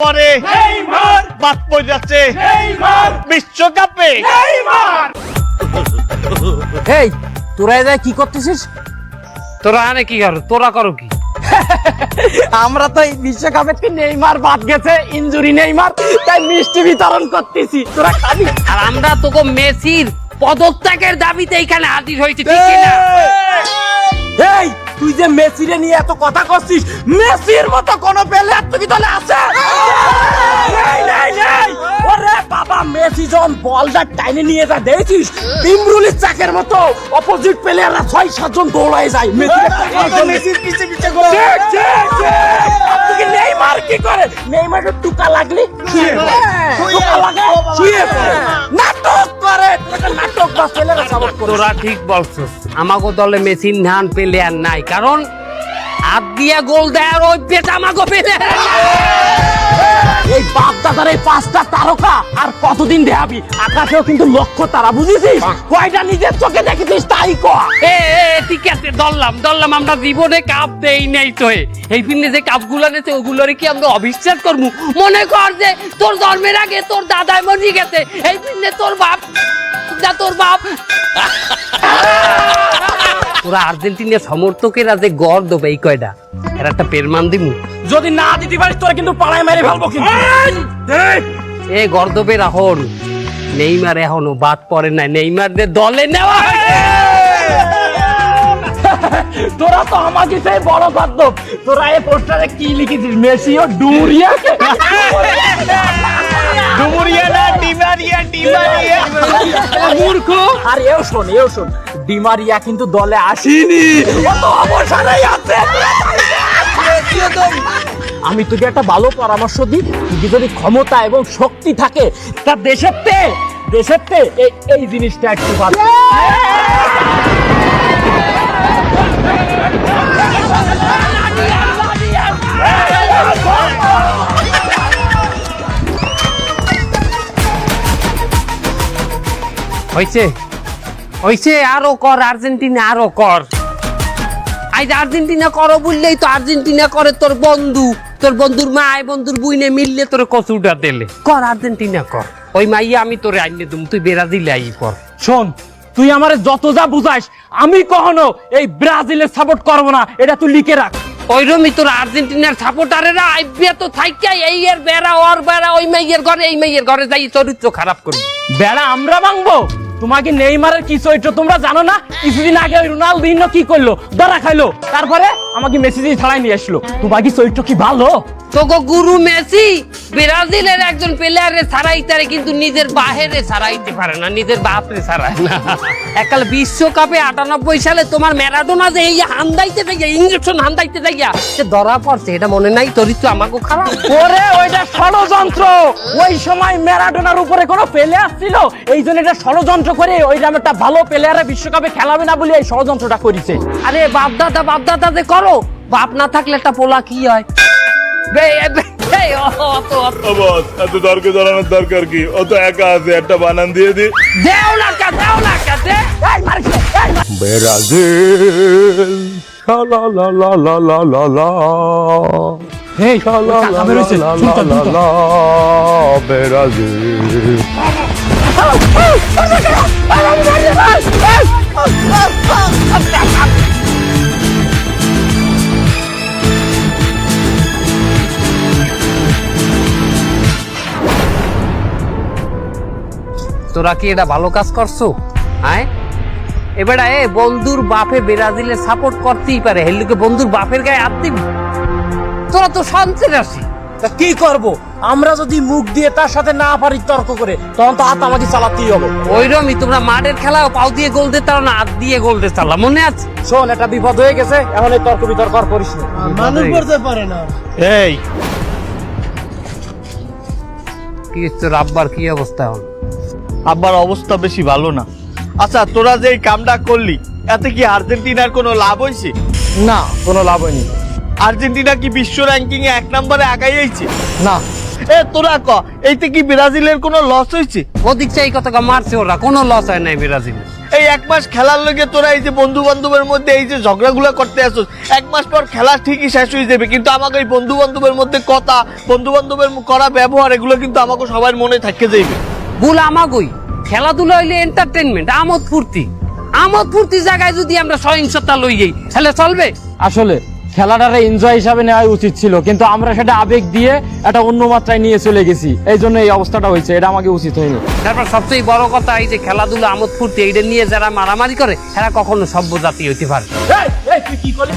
পরে বাদ পড়ে যাচ্ছে বিশ্বকাপে। এই তোরা যায় কি করতেছিস? তোরা আনে কি করো? তোরা করো কি? আমরা তো এই বিশ্বকাপে নেইমার বাদ গেছে, ইনজুরি নেইমার, তাই মিষ্টি বিতরণ করতেছি। তোরা খাবি? আর আমরা তোকে মেসির পদত্যাগের দাবিতে এখানে হাজির হয়েছি, ঠিক না? এই তুই যে মেসিরে নিয়ে এত কথা করছিস, মেসির মতো কোন প্লেয়ার তুই দলে আছে? নাই নাই নাই। ওরে বাবা, মেসি যখন বলটা টাইনে নিয়ে যা দেখছিস, ইমরুলের চাকের মতো অপোজিট প্লেয়াররা 6-7 জন দৌড়ায় যায় মেসির পিছে পিছে করে। ঠিক ঠিক ঠিক। তুই নেইমার কি করে? নেইমারের টুকা লাগলি শুয়ে পড়ে, টুকা লাগে শুয়ে পড়ে, নাটক করে। তোরা নাটক বা প্লেয়াররা সাপোর্ট করে। তোরা ঠিক বলছিস, আমাগো দলে মেসির নান প্লেয়ার নাই, কারণ হাত দিয়ে গোল দেওয়ার অভ্যেস আমাগো প্লেয়ার নাই। এই বাপ দাদার এই 5টা তারকা আর কতদিন দেখাবি? আকাশেও কিন্তু লক্ষ্য তারা, বুঝেছিস? কয়টা নিজের চোখে দেখেছিস তাই কর। ঠিক আছে, দললাম আমরা জীবনে কাপ দেই নাই তো। এই পিনে যে কাপ গুলা নেছে ওগুলোরে কি আমরা অবিশ্বাস করবো? মনে কর যে তোর জন্মের আগে তোর দাদাই মরে গেছে, এই পিনে তোর বাপ তোরা আর্জেন্টিনার সমর্থকেরা যে গড় দেবে এই কয়টা, এর একটা পেরমান দিমু। যদি না দিতে পারিস তোরা কিন্তু পাড়ায় মেরে ফেলবো কিন্তু। এ গর্দবের এখন নেইমার এখনো বাদ পড়ে নাই, নেইমারদের দলে নেওয়া হয়েছে। তোরা তো আমাকে সেই বড় গর্দব। তোরা এই পোস্টারে কি লিখেছিস? মেসি ও ডুরিয়া। ডুমুরিয়া না ডিমারিয়া, ডিমারিয়া মূর্খ। আর এও শোন, ডিমারিয়া কিন্তু দলে আসেনি, ও তো অবসরেই আছে। আমি তোকে একটা ভালো পরামর্শ দিই, তুই যদি ক্ষমতা এবং শক্তি থাকে তা দেশের এই জিনিসটা একটু ভালো। হইছে আরো কর, আর্জেন্টিনা আরো কর। আজ আর্জেন্টিনা করো বললেই তো আর্জেন্টিনা করে তোর বন্ধুর মা বন্ধুর বুইনে মিললে তোর কচুটা দিলে। কর আর্জেন্টিনা কর, ওই মাইয়া আমি তোরে আইনে দুম, তুই ব্রাজিলে আই কর। শোন, তুই আমারে যত যা বুঝাইস, আমি কখনো এই ব্রাজিলের সাপোর্ট করবো না, এটা তুই লিখে রাখ। ওইরকমই তোর আর্জেন্টিনার সাপোর্টারেরা আইবে তো থাইকা এই এর বেড়া ওর বেড়া, ওই মাইয়ের ঘরে এই মাইয়ের ঘরে যাই চরিত্র খারাপ করবি। বেড়া আমরা ভাঙবো? তোমাকে নেইমারের কি চরিত্র তোমরা জানো না? কিছুদিন আগে ওই রোনালদিনো কি করলো, ধরা খাইলো, তারপরে আমাকে মেসি দিয়ে ছাড়াই নিয়ে আসলো। তোমার কি চরিত্র কি ভালো? তোগো গুরু মেসি ব্রাজিলের একজন প্লেয়ারে ছাড়াইতে, কিন্তু নিজের বাহিরে ছাড়াইতে পারে না, নিজের বাপরে ছাড়ায় না। একাল বিশ্বকাপে 98 সালে তোমার ম্যারাডোনা যে এই হান্দাইতে যাইয়া, ইঞ্জেকশন হান্দাইতে যাইয়া সে ধরা পড়ছে, এটা মনে নাই? চরিত্র আমাকে খারাপ। ওরে ওইটা ষড়যন্ত্র। ওই সময় ম্যারাডোনার উপরে কোনো প্লেয়ার ছিল, এই জন্য এটা ষড়যন্ত্র করে ওই একটা ভালো প্লেয়ারে বিশ্বকাপে খেলাবে না বলে এই ষড়যন্ত্রটা করেছে। আরে বাপদাদা যে করো, বাপ না থাকলে একটা পোলা কি হয়? এত তর্ক জড়ানোর দরকার কি? ও তো একা আছে, একটা বানান দিয়ে দি। ব্রাজিল তোরা কি এটা ভালো কাজ করছো? হ্যাঁ, এবার বন্ধুর বাপে ব্রাজিলের সাপোর্ট করতেই পারে, হেলুকে বন্ধুর বাপের গায়ে হাত দিবি? তোরা তো শান্তির আসি। তা কি করব? আমরা যদি মুখ দিয়ে তার সাথে না পারি তর্ক করে, তখন তো হাত আমাকে চালাতেই হবে। ওইরকমই তোমরা মাঠের খেলা পাও দিয়ে গোল দিতে না, হাত দিয়ে গোল দিতে চালা, মনে আছে? শোন, একটা বিপদ হয়ে গেছে, এখন এই তর্ক বিতর্ক আর করিস না। মানুষ করতে পারে না। এই কি তোর আব্বার কি অবস্থা এখন? আব্বার অবস্থা বেশি ভালো না। আচ্ছা, তোরা যে এই কামটা করলি, এতে কি আর্জেন্টিনার কোনো লাভ হয়েছে? না, কোনো লাভ হয়নি। আর্জেন্টিনা কি বিশ্ব র্যাঙ্কিং এ 1 নম্বরে আগাইছে? না। তোরা ক, এইতে কি ব্রাজিলের কোনো লস হয়েছে? ওদিক চাই কত মারছে ওরা, কোনো লস হয় নাই ব্রাজিলের। এই 1 মাস খেলার লগে তোরা এই যে বন্ধু বান্ধবের মধ্যে এই যে ঝগড়াগুলো করতে আসছিস, 1 মাস পর খেলা ঠিকই শেষ হয়ে যাবে, কিন্তু আমাকে এই বন্ধু বান্ধবের মধ্যে কথা, বন্ধু বান্ধবের করা ব্যবহার এগুলো কিন্তু আমাকে সবার মনে থাকতে যাইবে। ভুল আমাগই। খেলাধুলা হইলে এন্টারটেনমেন্ট, আমোদ ফুর্তি জায়গায় যদি আমরা সহিংসতা লই যাই তাহলে চলবে? আসলে খেলাটারে এনজয় হিসাবে নেওয়া উচিত ছিল, কিন্তু আমরা সেটা আবেগ দিয়ে একটা অন্য মাত্রায় নিয়ে চলে গেছি, এই জন্য এই অবস্থাটা হয়েছে। এটা আমাকে উচিত হয়নি। তারপর সবচেয়ে বড় কথা, এই যে খেলাধুলা আমোদ ফুর্তি এইটা নিয়ে যারা মারামারি করে এরা কখনো সভ্য জাতি হইতে পারে। তুই কি করলি?